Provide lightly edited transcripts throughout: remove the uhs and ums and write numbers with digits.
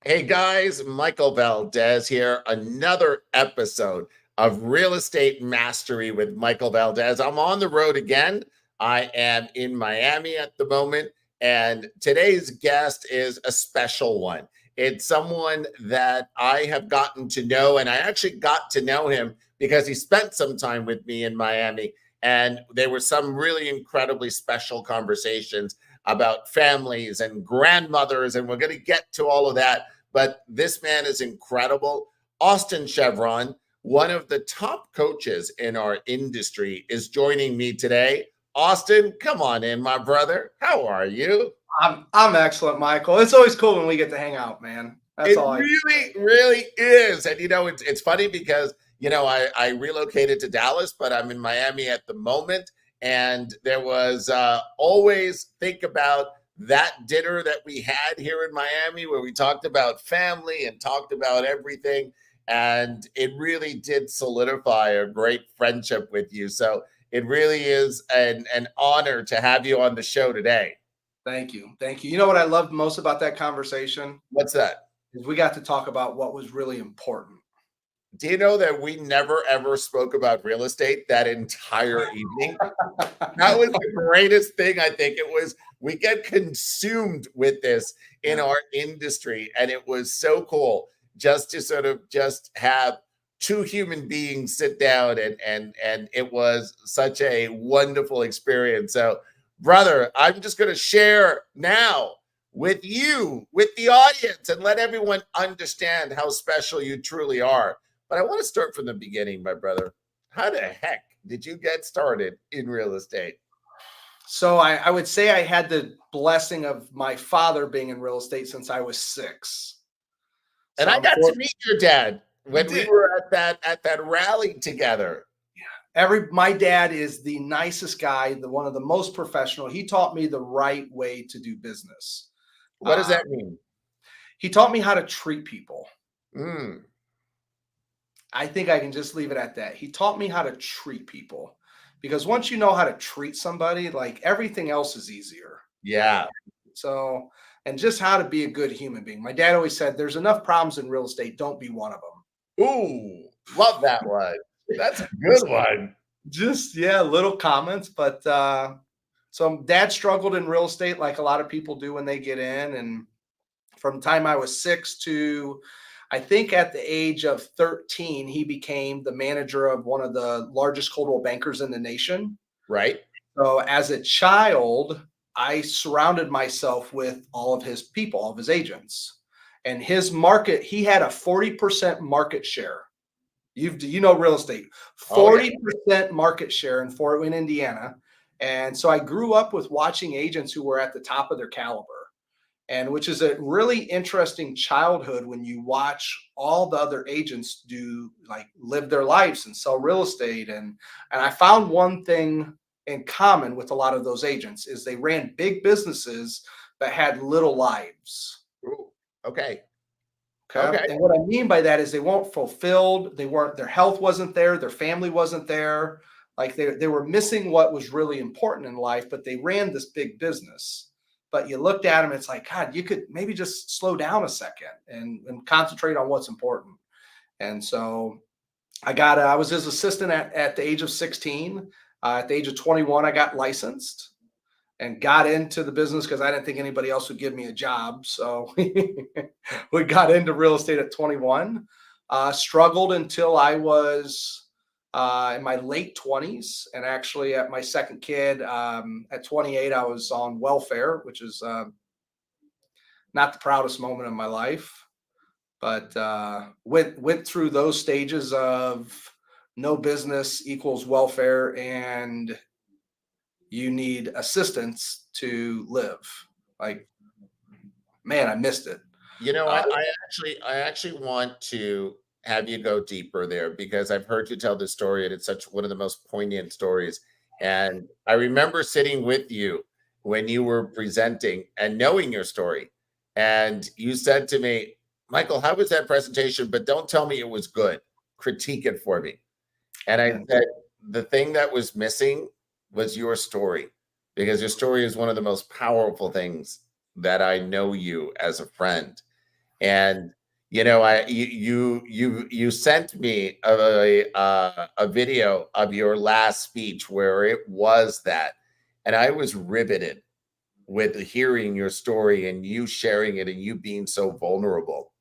Hey guys, Michael Valdes here. Another episode of Real Estate Mastery with Michael Valdes. I'm on the road again. I am in Miami at the moment, and today's guest is a special one. It's someone that I have gotten to know, and I actually got to know him because he spent some time with me in Miami. And there were some really incredibly special conversations about families and grandmothers, and we're going to get to all of that. But this man is incredible. Austin Cheviron, one of the top coaches in our industry, is joining me today. Austin, come on in, my brother. How are you? I'm excellent, Michael. It's always cool when we get to hang out, man. That's It all I. really, really is. And it's funny because I relocated to Dallas, but I'm in Miami at the moment. And there was always think about that dinner that we had here in Miami where we talked about family and talked about everything. And it really did solidify a great friendship with you. So it really is an honor to have you on the show today. Thank you, thank you. You know what I loved most about that conversation What's that? is we got to talk about what was really important. Do you know that we never ever spoke about real estate that entire evening? That was the greatest thing. I think it was, we get consumed with this in Yeah, our industry. And it was so cool just to sort of just have two human beings sit down, and it was such a wonderful experience. So, brother, I'm just going to share now with you, with the audience, and let everyone understand how special you truly are. But I want to start from the beginning, my brother. How the heck did you get started in real estate? so I would say I had the blessing of my father being in real estate since I was 6. And So I I'm got for to meet your dad you when we did. were at that rally together. My dad is the nicest guy, the one of the most professional. He taught me the right way to do business. What does Uh, that mean? he taught me how to treat people. Mm, I think I can just leave it at that. He taught me how to treat people because once you know how to treat somebody, like everything else is easier. yeah. So, and just how to be a good human being. My dad always said, there's enough problems in real estate. Don't be one of Ooh, love that one. That's a them. good one. Just, yeah, little comments. But so dad struggled in real estate like a lot of people do when they get in. And from the time I was 6 to I think at the age of 13, he became the manager of one of the largest coldwell bankers in the nation. Right? So as a child, I surrounded myself with all of his people, all of his agents. And his market, he had a 40% market share. Real estate, Oh, yeah. 40% market share in Fort Wayne, Indiana. And so I grew up with watching agents who were at the top of their caliber, and which is a really interesting childhood when you watch all the other agents do like live their lives and sell real estate. And I found one thing in common with a lot of those agents is they ran big businesses that had little lives. Ooh, okay. Okay, Okay. and what I mean by that is they weren't fulfilled, they weren't, their health wasn't there, their family wasn't there, like they were missing what was really important in life, but they ran this big business. But you looked at them, it's like, God, you could maybe just slow down a second and concentrate on what's important. And so I was his assistant at the age of 16. At the age of 21, I got licensed and got into the business because I didn't think anybody else would give me a job. So we got into real estate at 21. Struggled until I was in my late 20s. And actually, at my second kid, at 28, I was on welfare, which is not the proudest moment of my life. But went through those stages of no business equals welfare, and you need assistance to live. Like, man, I missed it. Uh, I actually want to have you go deeper there because I've heard you tell this story, and it's such one of the most poignant stories. And I remember sitting with you when you were presenting and knowing your story. And you said to me, Michael, how was that presentation? But don't tell me it was good. Critique it for me. And I yeah, said, the thing that was missing was your story, because your story is one of the most powerful things that I know you as a friend. And you sent me a video of your last speech where it was that, and I was riveted with hearing your story and you sharing it and you being so vulnerable.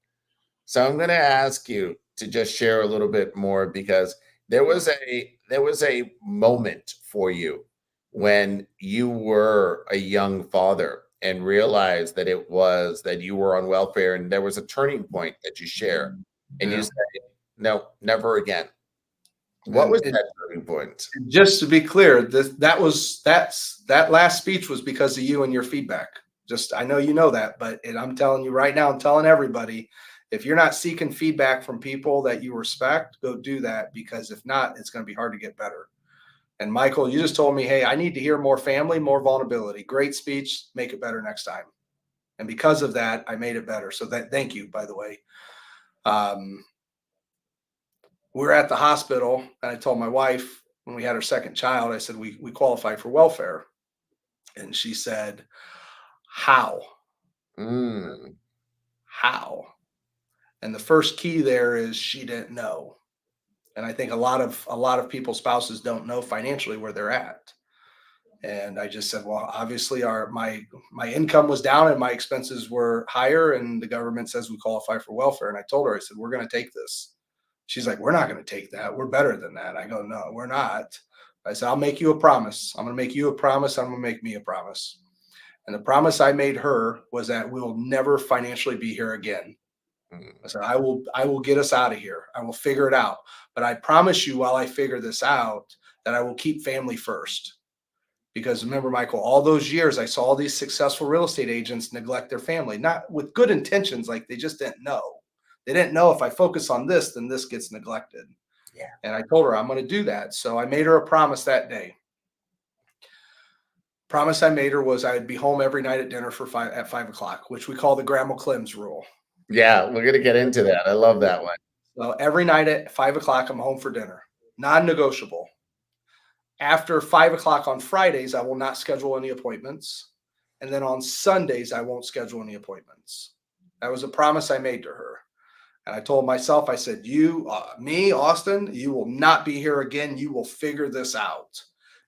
So I'm going to ask you to just share a little bit more, because there was a moment for you when you were a young father and realized that it was that you were on welfare, and there was a turning point that you share, and you Yeah. say, no, never again. What was And that turning point? just to be clear, that last speech was because of you and your feedback. Just, I know you know that, but I'm telling you right now, I'm telling everybody, if you're not seeking feedback from people that you respect, go do that, because if not, it's going to be hard to get better. And Michael, you just told me, hey, I need to hear more family, more vulnerability. Great speech. Make it better next time. And because of that, I made it better. So thank you, by the way. Um, we're at the hospital, and I told my wife when we had our second child, I said, we qualify for welfare. And she said, how? Mm, How? And the first key there is she didn't know. And I think a lot of people's spouses don't know financially where they're at. And I just said, well, obviously my income was down and my expenses were higher, and the government says we qualify for welfare. And I told her, I said, we're going to take this. She's like, we're not going to take that. We're better than that. I go, no, we're not. I said, I'll make you a promise. I'm going to make you a promise. I'm going to make me a promise. And the promise I made her was that we will never financially be here again. I mm. said, I will get us out of here. I will figure it out. But I promise you, while I figure this out, that I will keep family first. Because remember, Michael, all those years I saw all these successful real estate agents neglect their family, not with good intentions, like they just didn't know. They didn't know if I focus on this, then this gets neglected. Yeah. And I told her I'm going to do that. So I made her a promise that day. Promise I made her was I'd be home every night at dinner at 5 o'clock, which we call the Grandma Clem's rule. Yeah, we're going to get into that. I love that one. So every night at 5 o'clock, I'm home for dinner, non-negotiable. After 5 o'clock on Fridays, I will not schedule any appointments. And then on Sundays, I won't schedule any appointments. That was a promise I made to her. And I told myself, I said, me, Austin, you will not be here again. You will figure this out.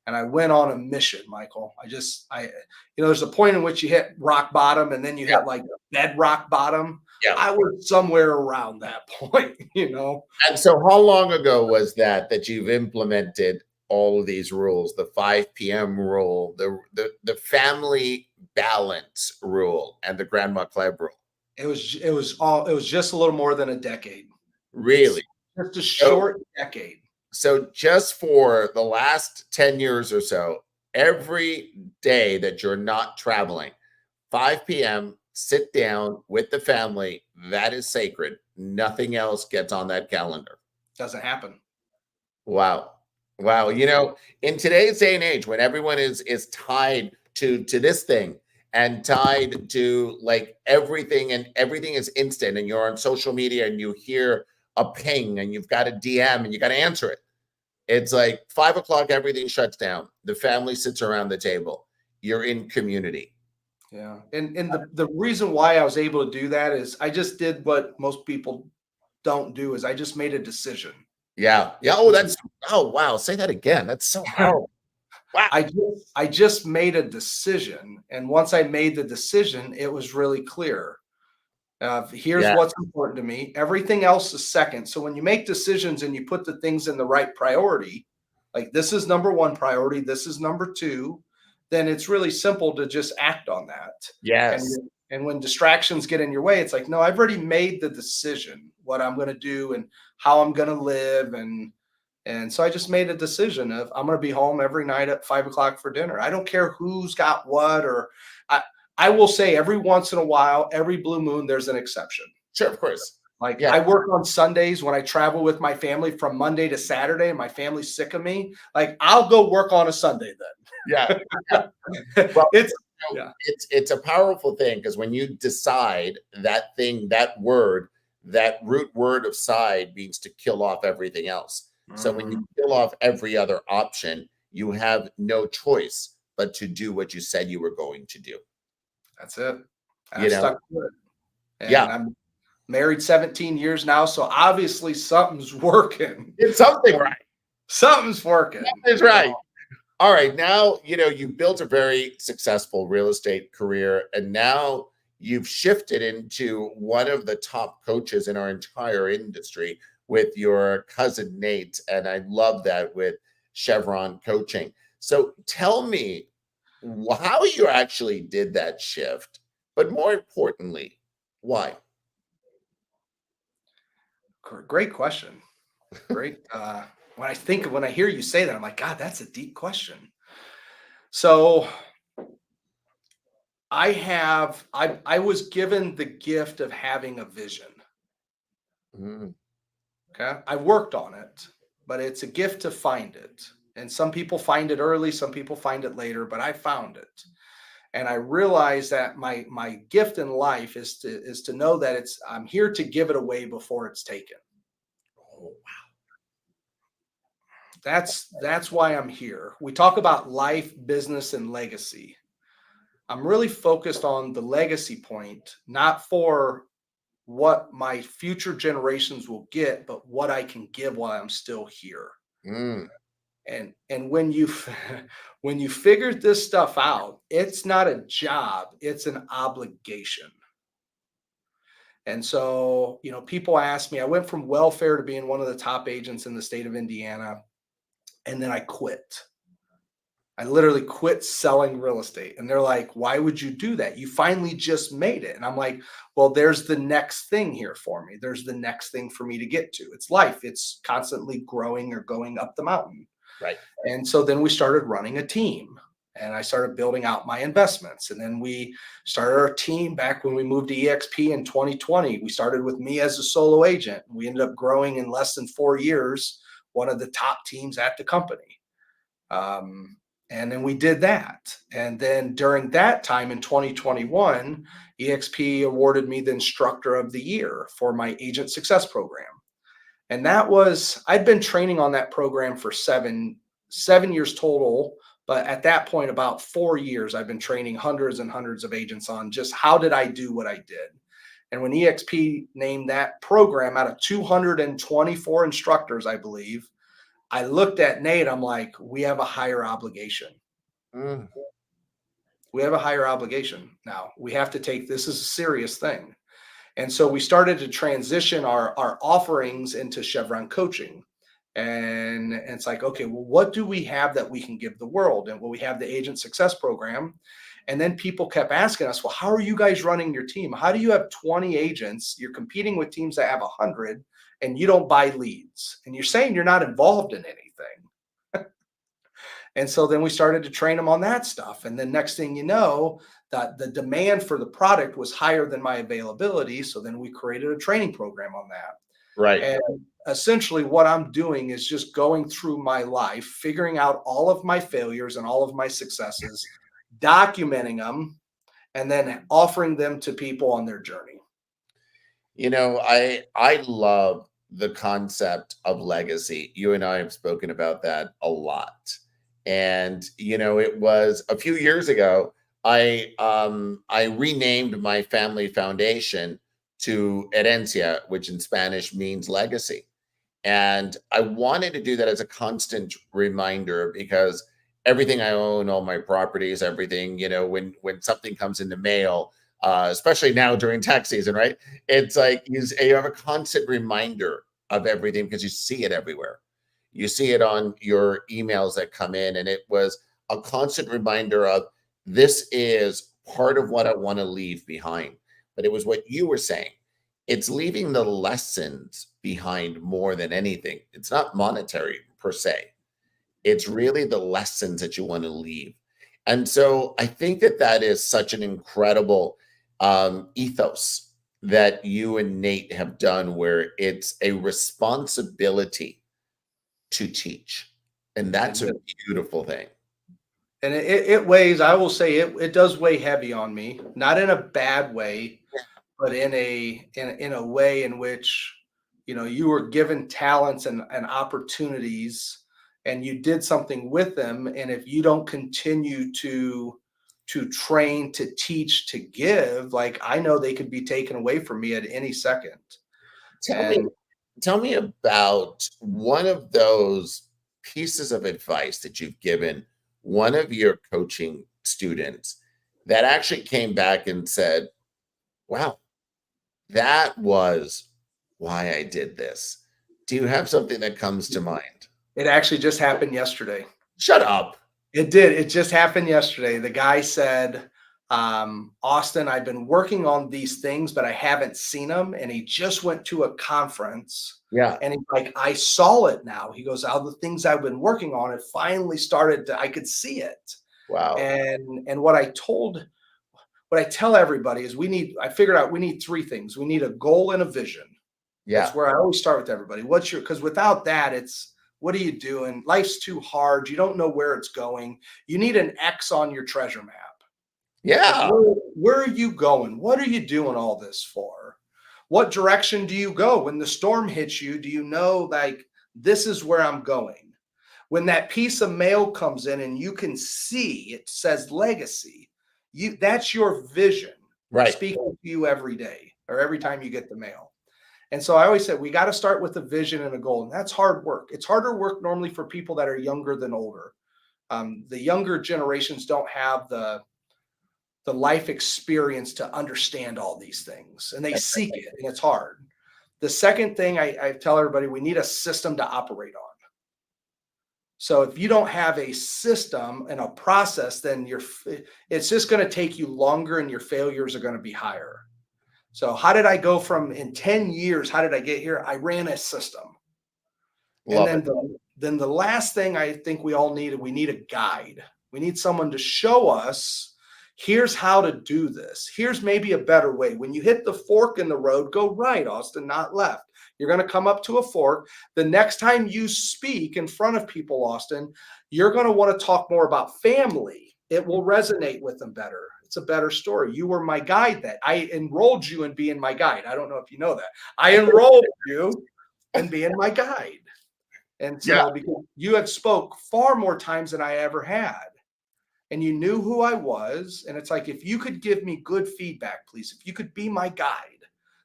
And I went on a mission, Michael. There's a point in which you hit rock bottom, and then you Yeah. hit like bedrock bottom. Yeah. I was somewhere around that point. And so how long ago was that you've implemented all of these rules, the 5 p.m. rule, the family balance rule, and the Grandma Club rule? It was just a little more than a decade. Really? Just a short decade. So just for the last 10 years or so, every day that you're not traveling, 5 p.m., sit down with the family. That is sacred. Nothing else gets on that calendar. Doesn't happen. Wow. Wow. In today's day and age, when everyone is tied to this thing and tied to like everything, and everything is instant, and you're on social media and you hear a ping and you've got a DM and you got to answer it. It's like 5 o'clock, everything shuts down. The family sits around the table. You're in community. Yeah. And the reason why I was able to do that is I just did what most people don't do, is I just made a decision. Yeah. Yeah. Oh, wow. Say that again. That's so powerful. Wow. I just made a decision. And once I made the decision, it was really clear. Here's Yeah. what's important to me. Everything else is second. So when you make decisions and you put the things in the right priority, like this is number one priority, this is number two, then it's really simple to just act on that. Yes. And when distractions get in your way, it's like, no, I've already made the decision what I'm going to do and how I'm going to live. And so I just made a decision of I'm going to be home every night at 5 o'clock for dinner. I don't care who's got what, or I will say every once in a while, every blue moon, there's an exception. Sure, of course. Like Yeah. I work on Sundays when I travel with my family from Monday to Saturday, and my family's sick of me. Like I'll go work on a Sunday then. Yeah. Well, It's it's a powerful thing, because when you decide that thing, that root word of side means to kill off everything else. So when you kill off every other option, you have no choice but to do what you said you were going to do. That's it. And You I know? stuck to it. And Yeah. Married 17 years now. So obviously something's working. It's something right. Something's working. That is right. All right. Now, you built a very successful real estate career, and now you've shifted into one of the top coaches in our entire industry with your cousin Nate. And I love that with Cheviron coaching. So tell me how you actually did that shift, but more importantly, why? Great question. Great. When I hear you say that, I'm like, God, that's a deep question. So I was given the gift of having a vision. Mm, Okay. I worked on it, but it's a gift to find it. And some people find it early, some people find it later, but I found it. And I realized that my gift in life is to know that I'm here to give it away before it's taken. oh, That's why I'm here. We talk about life, business, and legacy. I'm really focused on the legacy point, not for what my future generations will get, but what I can give while I'm still here. mm, And when you when you figured this stuff out, it's not a job, it's an obligation. And so, people ask me, I went from welfare to being one of the top agents in the state of Indiana, and then I quit. I literally quit selling real estate. And they're like, why would you do that? You finally just made it. And I'm like, well, there's the next thing here for me. There's the next thing for me to get to. It's life. It's constantly growing or going up the mountain. right. And so then we started running a team, and I started building out my investments. And then we started our team back when we moved to EXP in 2020. We started with me as a solo agent. We ended up growing in less than 4 years, one of the top teams at the company. Um, and then we did that. And then during that time in 2021, EXP awarded me the instructor of the year for my agent success program. And I'd been training on that program for seven years total. But at that point, about 4 years, I've been training hundreds and hundreds of agents on just how did I do what I did. And when EXP named that program out of 224 instructors, I believe, I looked at Nate, I'm like, we have a higher obligation. Mm, We have a higher obligation now. We have to take this as a serious thing. And so we started to transition our offerings into Cheviron coaching. And it's like, okay, well, what do we have that we can give the world? And well, we have the agent success program. And then people kept asking us, well, how are you guys running your team? How do you have 20 agents? You're competing with teams that have 100 and you don't buy leads. And you're saying you're not involved in anything. And so then we started to train them on that stuff. And then next thing you know, that the demand for the product was higher than my availability. So then we created a training program on that. right. And essentially what I'm doing is just going through my life, figuring out all of my failures and all of my successes, documenting them, and then offering them to people on their journey. I love the concept of legacy. You and I have spoken about that a lot. And it was a few years ago, I renamed my family foundation to Herencia, which in Spanish means legacy. And I wanted to do that as a constant reminder because everything I own, all my properties, everything, when something comes in the mail, especially now during tax season, right? It's like you have a constant reminder of everything because you see it everywhere. You see it on your emails that come in, and it was a constant reminder of this is part of what I want to leave behind. But it was what you were saying. It's leaving the lessons behind more than anything. It's not monetary per se. It's really the lessons that you want to leave. And so I think that is such an incredible ethos that you and Nate have done, where it's a responsibility to teach. And that's a beautiful thing. And it weighs, I will say it does weigh heavy on me, not in a bad way, but in a way in which, you were given talents and opportunities and you did something with them. And if you don't continue to to train, to teach, to give, like I know they could be taken away from me at any second. Tell me And tell me about one of those pieces of advice that you've given one of your coaching students that actually came back and said, "Wow, that was why I did this." Do you have something that comes to mind? it actually just happened yesterday. Shut up. It did. It just happened yesterday. The guy said, Austin, I've been working on these things, but I haven't seen them. And he just went to a conference Yeah. and he's like, I saw it now. He goes, all the things I've been working on, it finally started I could see it. Wow. And what I tell everybody is I figured out we need three things. We need a goal and a vision. Yeah. That's where I always start with everybody. Because without that, what are you doing? Life's too hard. You don't know where it's going. You need an X on your treasure map. Yeah. Like, where are you going? What are you doing all this for? What direction do you go? When the storm hits you, do you know, like, this is where I'm going? When that piece of mail comes in and you can see it says legacy, that's your vision Right. speaking to you every day or every time you get the mail. And so I always said, we got to start with a vision and a goal. And that's hard work. It's harder work normally for people that are younger than older. The younger generations don't have the life experience to understand all these things, and they seek it, and it's hard. The second thing I tell everybody, we need a system to operate on. So if you don't have a system and a process, then it's just going to take you longer and your failures are going to be higher. So how did I go from in 10 years? How did I get here? I ran a system. Love and then the last thing I think we all need, we need a guide. We need someone to show us, here's how to do this. Here's maybe a better way. When you hit the fork in the road, go right, Austin, not left. You're going to come up to a fork. The next time you speak in front of people, Austin, you're going to want to talk more about family. It will resonate with them better. It's a better story. You were my guide that I enrolled you in being my guide. I don't know if you know that. I enrolled you in being my guide. And so because you have spoke far more times than I ever had, and you knew who I was. And it's like, if you could give me good feedback, please, if you could be my guide,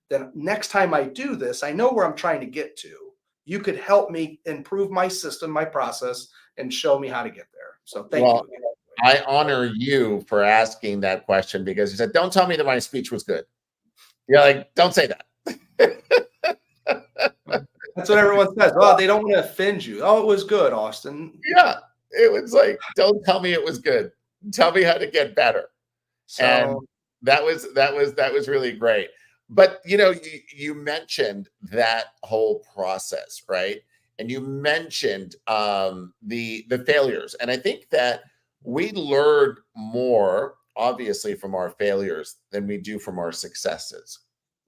then next time I do this, I know where I'm trying to get to. You could help me improve my system, my process, and show me how to get there. So thank you again. I honor you for asking that question, because you said, don't tell me that my speech was good. You're like, don't say that. That's what everyone says. Well, they don't want to offend you. Oh, it was good, Austin. Yeah. It was like, don't tell me it was good. Tell me how to get better. So And that was really great. But you mentioned that whole process, right? And you mentioned the failures. And I think that we learn more, obviously, from our failures than we do from our successes,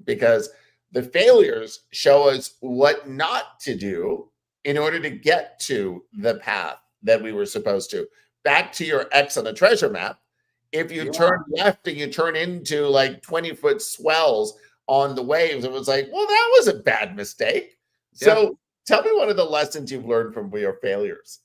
because the failures show us what not to do in order to get to the path that we were supposed to. Back to your X on the treasure map. If you turn left and you turn into like 20-foot swells on the waves, it was like, well, that was a bad mistake. So tell me one of the lessons you've learned from your failures.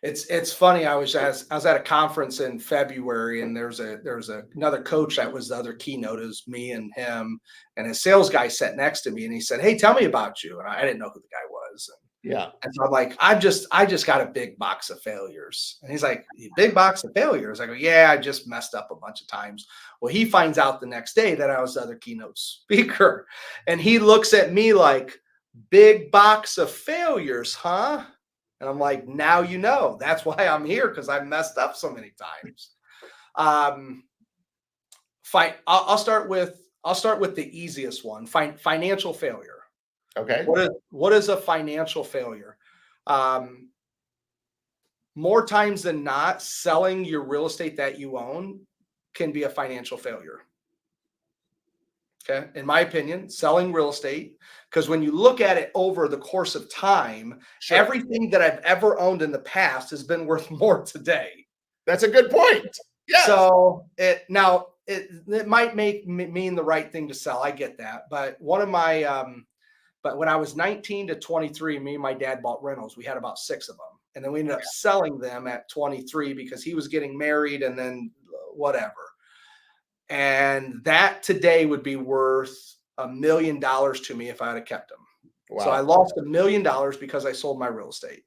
It's funny. I was at a conference in February, and there's another coach that was the other keynote. It was me and him, and a sales guy sat next to me, and he said, "Hey, tell me about you." And I didn't know who the guy was. And so I'm like, I just got a big box of failures. And he's like, big box of failures? I go, yeah, I just messed up a bunch of times. Well, he finds out the next day that I was the other keynote speaker, and he looks at me like, big box of failures, huh? And I'm like, now you know. That's why I'm here, because I messed up so many times. I'll start with the easiest one. Financial failure. Okay. What is a financial failure? More times than not, selling your real estate that you own can be a financial failure. Okay. In my opinion, selling real estate, because when you look at it over the course of time, everything that I've ever owned in the past has been worth more today. That's a good point. Yes. So it might mean the right thing to sell. I get that. But but when I was 19 to 23, me and my dad bought rentals. We had about 6 of them. And then we ended up selling them at 23 because he was getting married and then whatever. And that today would be worth $1 million to me if I had kept them. Wow. So I lost $1 million because I sold my real estate.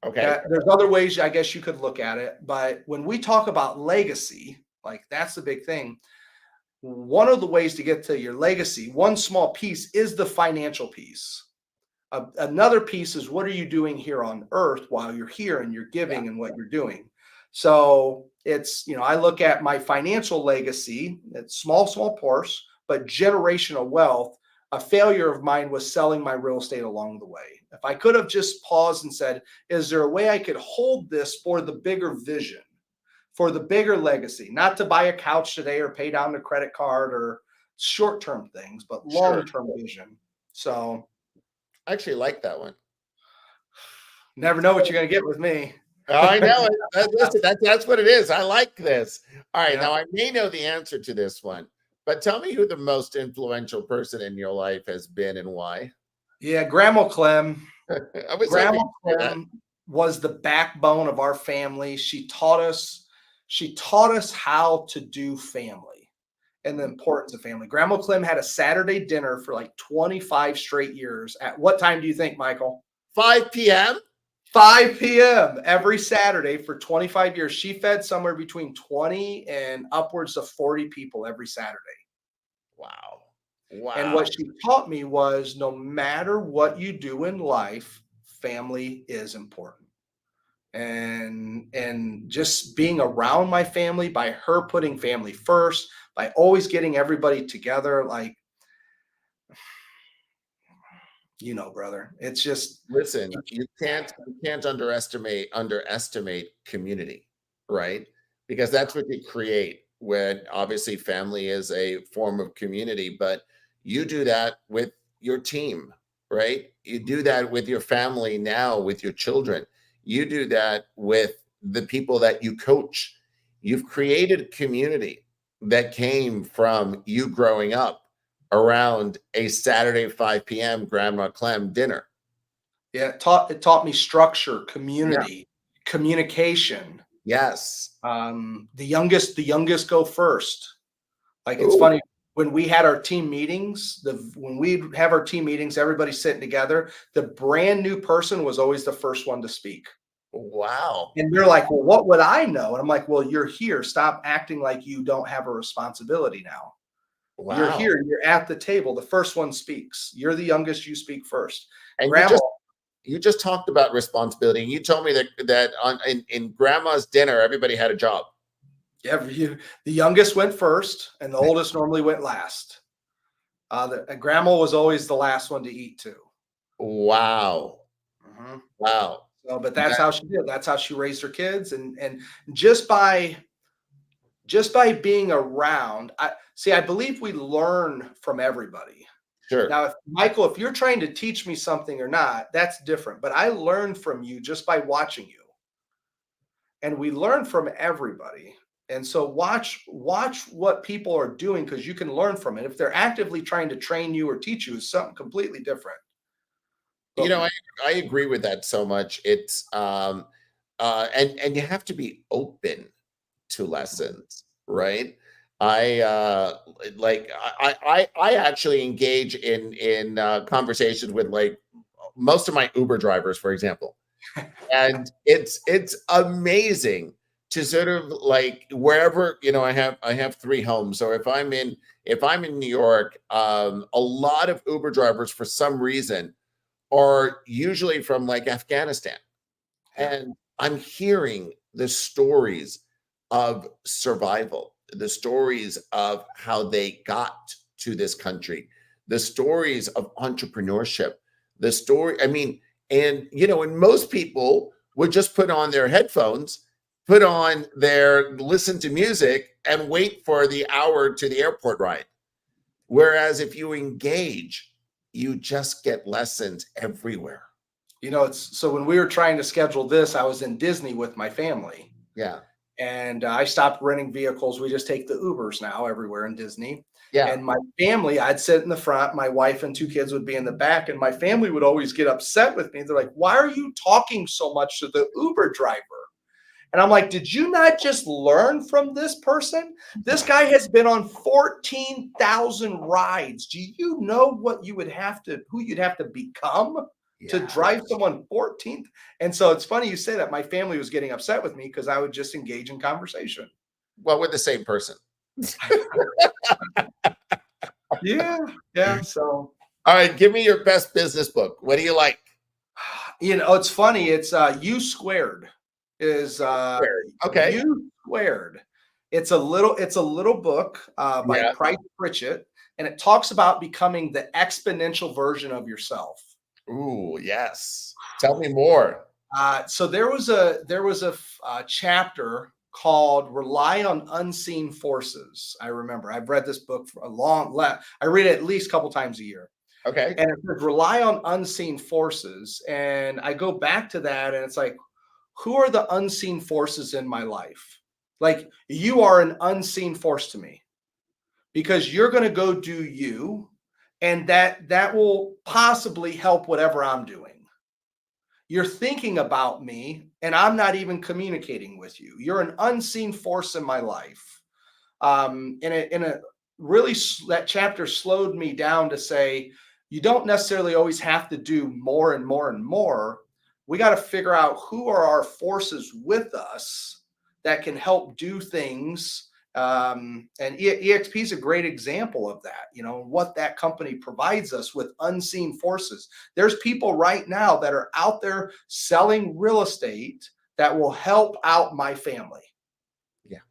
Okay. There's other ways I guess you could look at it. But when we talk about legacy, like that's the big thing. One of the ways to get to your legacy, one small piece is the financial piece. Another piece is what are you doing here on earth while you're here and you're giving and what you're doing. So it's, I look at my financial legacy, it's small purse, but generational wealth. A failure of mine was selling my real estate along the way. If I could have just paused and said, is there a way I could hold this for the bigger vision, for the bigger legacy, not to buy a couch today or pay down the credit card or short-term things, but long-term vision. So I actually like that one. Never know what you're going to get with me. I know it. Listen, that's what it is. I like this. All right. Yeah. Now, I may know the answer to this one, but tell me who the most influential person in your life has been and why. Yeah, Grandma Clem. Grandma Clem was the backbone of our family. She taught us how to do family and the importance of family. Grandma Clem had a Saturday dinner for like 25 straight years. At what time do you think, Michael? 5 p.m. 5 p.m. every Saturday for 25 years. She fed somewhere between 20 and upwards of 40 people every Saturday. Wow. And what she taught me was no matter what you do in life, family is important. And just being around my family, by her putting family first, by always getting everybody together, like, brother, it's just, listen, you can't underestimate community, right? Because that's what you create when obviously family is a form of community, but you do that with your team, right? You do that with your family now, with your children. You do that with the people that you coach. You've created a community that came from you growing up around a Saturday 5 p.m. Grandma Clem dinner. Yeah, it taught me structure, community, communication. Yes. The youngest go first. Like, it's funny when we had our team meetings, when we'd have our team meetings, everybody sitting together, the brand new person was always the first one to speak. Wow. And they're like, well, what would I know? And I'm like, well, you're here. Stop acting like you don't have a responsibility now. Wow. You're here. You're at the table. The first one speaks. You're the youngest. You speak first. And Grandma, you just talked about responsibility. And you told me that in Grandma's dinner, everybody had a job. Yeah, the youngest went first, and the oldest normally went last. Grandma was always the last one to eat too. Wow. Mm-hmm. Wow. So, but that's how she did. That's how she raised her kids, and just by being around, I believe we learn from everybody. Sure. Now, Michael, if you're trying to teach me something or not, that's different. But I learned from you just by watching you, and we learn from everybody. And so watch what people are doing, because you can learn from it. If they're actively trying to train you or teach you, it's something completely different. But, I agree with that so much. It's and you have to be open to lessons, right? I actually engage in conversations with like most of my Uber drivers, for example, and it's amazing to sort of like wherever I have 3 homes. So if I'm in New York, a lot of Uber drivers for some reason are usually from like Afghanistan, and I'm hearing the stories of survival, the stories of how they got to this country, the stories of entrepreneurship, and most people would just put on their headphones, listen to music and wait for the hour to the airport ride. Whereas if you engage, you just get lessons everywhere. So when we were trying to schedule this, I was in Disney with my family. Yeah. And I stopped renting vehicles. We just take the Ubers now everywhere in Disney. Yeah. And my family, I'd sit in the front, my wife and 2 kids would be in the back, and my family would always get upset with me. They're like, "Why are you talking so much to the Uber driver?" And I'm like, "Did you not just learn from this person? This guy has been on 14,000 rides. Do you know what you would have to, who you'd have to become to Yeah. drive someone 14th?" And so it's funny you say that. My family was getting upset with me because I would just engage in conversation. Well, we're the same person. Yeah, yeah. So, All right, give me your best business book. What do you like? it's funny. It's U Squared is Okay. U Squared. It's a little book by Yeah. Price Pritchett, and it talks about becoming the exponential version of yourself. Ooh, yes. Tell me more. So there was a chapter called "Rely on Unseen Forces." I remember I've read this book for a I read it at least a couple times a year. Okay. And it says rely on unseen forces. And I go back to that and it's like, who are the unseen forces in my life? Like, you are an unseen force to me because you're going to go do you, and that will possibly help whatever I'm doing. You're thinking about me and I'm not even communicating with you. You're an unseen force in my life. In a really, that chapter slowed me down to say, you don't necessarily always have to do more and more and more. We got to figure out who are our forces with us that can help do things. And EXP is a great example of that, what that company provides us with unseen forces. There's people right now that are out there selling real estate that will help out my family. Yeah.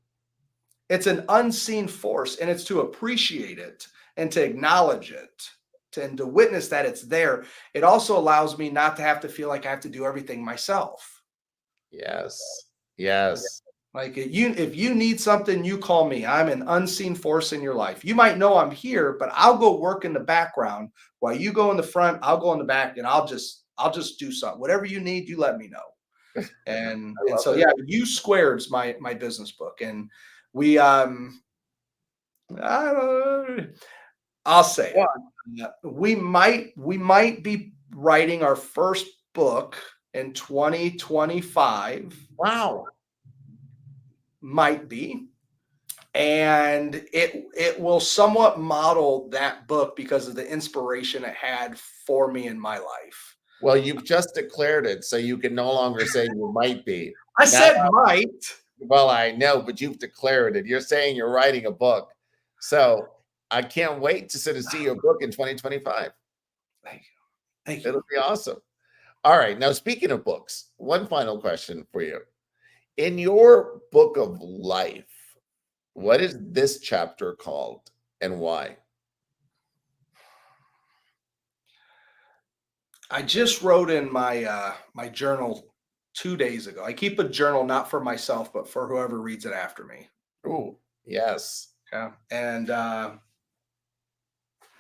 It's an unseen force, and it's to appreciate it and to acknowledge it and to witness that it's there. It also allows me not to have to feel like I have to do everything myself. Yes. Yes. Like, if you need something, you call me. I'm an unseen force in your life. You might know I'm here, but I'll go work in the background while you go in the front. I'll go in the back, and I'll just do something. Whatever you need, you let me know. And I love so it. yeah, U Squared's my business book, and we I'll say Yeah. it. We might be writing our first book in 2025. Wow. Might be. And it will somewhat model that book because of the inspiration it had for me in my life. Well, you've just declared it, so you can no longer say you might be. I Now, said might. well, I know, but you've declared it. You're saying you're writing a book. So I can't wait to sort of see your book in 2025. Thank you. Thank you. It'll be awesome. All right. Now, speaking of books, one final question for you. In your book of life, what is this chapter called and why? I just wrote in my journal 2 days ago. I keep a journal not for myself, but for whoever reads it after me. Oh, yes. Yeah. And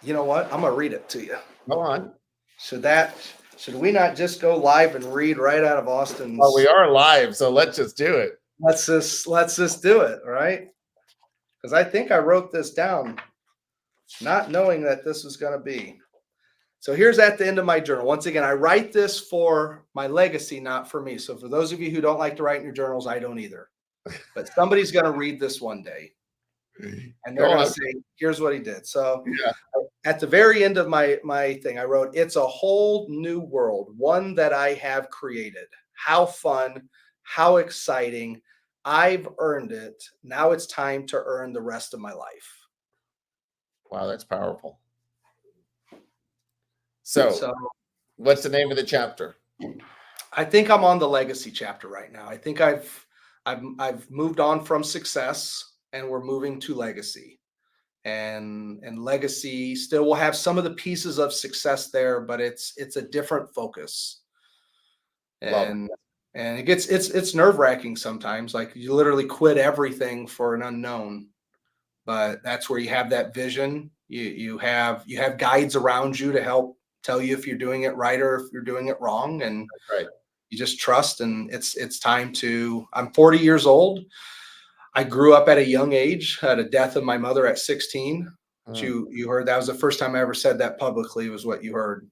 you know what? I'm gonna read it to you. Go on. Should we not just go live and read right out of Austin's? Well, we are live, so let's just do it. Let's just do it, right? Because I think I wrote this down, not knowing that this was going to be. So here's at the end of my journal. Once again, I write this for my legacy, not for me. So for those of you who don't like to write in your journals, I don't either. But somebody's going to read this one day, and they're going to say, "Here's what he did." So Yeah. at the very end of my thing, I wrote, "It's a whole new world, one that I have created. How fun, how exciting. I've earned it. Now it's time to earn the rest of my life." Wow, that's powerful. So what's the name of the chapter? I think I'm on the legacy chapter right now. I think I've moved on from success, and we're moving to legacy. And legacy still will have some of the pieces of success there, but it's a different focus. And it's nerve-wracking sometimes. Like, you literally quit everything for an unknown, but that's where you have that vision. You have guides around you to help tell you if you're doing it right or if you're doing it wrong, and Right. you just trust. And it's time to. I'm 40 years old. I grew up at a young age, had a death of my mother at 16. You heard that was the first time I ever said that publicly, was what you heard.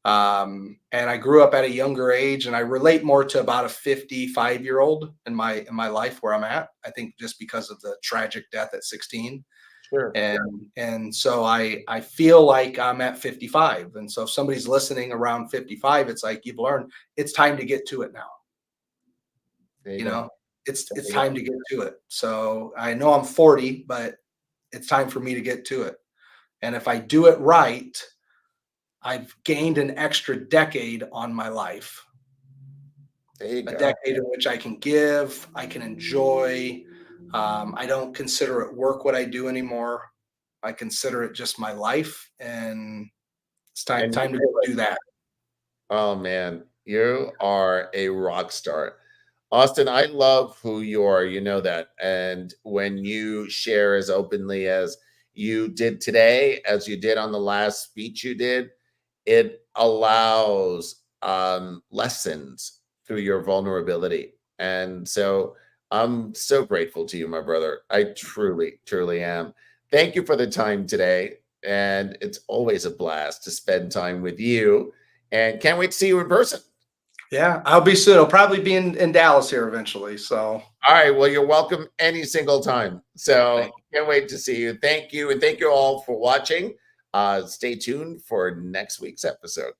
And I grew up at a younger age, and I relate more to about a 55-year-old in my life where I'm at. I think just because of the tragic death at 16. Sure. And so I feel like I'm at 55. And so if somebody's listening around 55, it's like, you've learned it's time to get to it now. There you You go. know, it's There you time go. to get to it. So I know I'm 40, but it's time for me to get to it. And if I do it right, I've gained an extra decade on my life. There you A go. decade in which I can give, I can enjoy. I don't consider it work what I do anymore. I consider it just my life, and it's time And to go do that. oh man, you are a rock star. Austin, I love who you are. You know that. And when you share as openly as you did today, as you did on the last speech you did, it allows lessons through your vulnerability. And so I'm so grateful to you, my brother. I truly, truly am. Thank you for the time today. And it's always a blast to spend time with you. And can't wait to see you in person. Yeah, I'll be soon. I'll probably be in Dallas here eventually. So All right. Well, you're welcome any single time. So thank you. can't wait to see you. Thank you. And thank you all for watching. Stay tuned for next week's episode.